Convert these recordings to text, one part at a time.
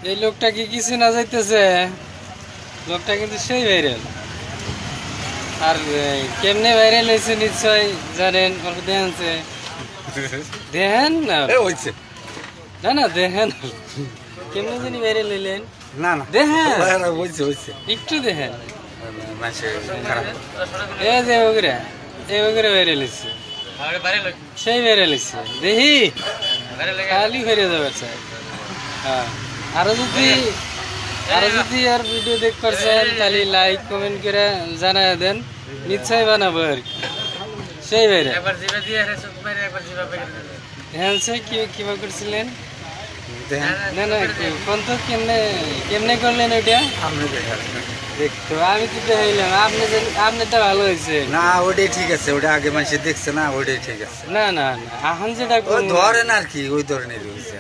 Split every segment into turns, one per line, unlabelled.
এই লোকটা কি কিছু না যাইতেছে, লোকটা কিন্তু সেই ভাইরাল। আর কেমনে ভাইরাল হয়েছে নিশ্চয় জানেন, অল্প দেখেনছে দেখেন না না না দেখেন কেমনে জানি ভাইরাল হইলেন।
না না
দেখেন
বলছে
একটু দেখেন,
মাসে খারাপ
এই যে ওগরে এই ওগরে ভাইরাল হয়েছে, সেই ভাইরাল হয়েছে দেখি খালি ফেরে যাবে চাই। হ্যাঁ, আরো যদি আর ভিডিও দেখ পারছেন তাহলে লাইক কমেন্ট করে জানাই দেন, নিশ্চয় বানাবো আর কি। সেই ভাইরাল হ্যাঁ, সে কিভাবে করছিলেন না না কোন তো কেমনে করলেন ওইটা দেখতো, আমি তো দেখাইলাম আপনারটা ভালো হয়েছে।
না ওটাই ঠিক আছে, ওটা আগে মানুষে দেখছে না, ওটাই ঠিক আছে।
না না না এখন যেটা
ওই ধরেন আর কি, ওই ধরনের হয়েছে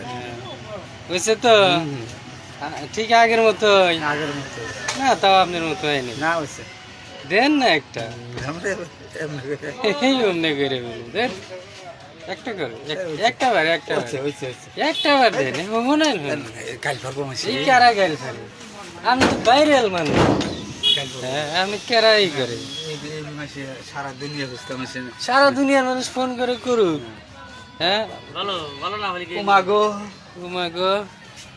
হয়েছে তো ঠিক আগের মতো
আগের মতো
না, তাও আপনার মতো হয়নি।
না হয়েছে
দেন না একটা
আমরা এমনি করে-
এই অমনে করে বলুন দেন একটা করে একটা বার
হয়েছে, হয়েছে, হয়েছে।
একটা বার দেন মনে হয়
কাল পারবো মাসে
এই কারাগারি ফেলে আমি তো বাইরেল মানুষ। হ্যাঁ, আমি কেরাই করে
এই মাসে সারা দুনিয়া বুঝতে মাসে
সারা দুনিয়ার মানুষ ফোন করে করুক। হ্যাঁ
মাগো
উমা গো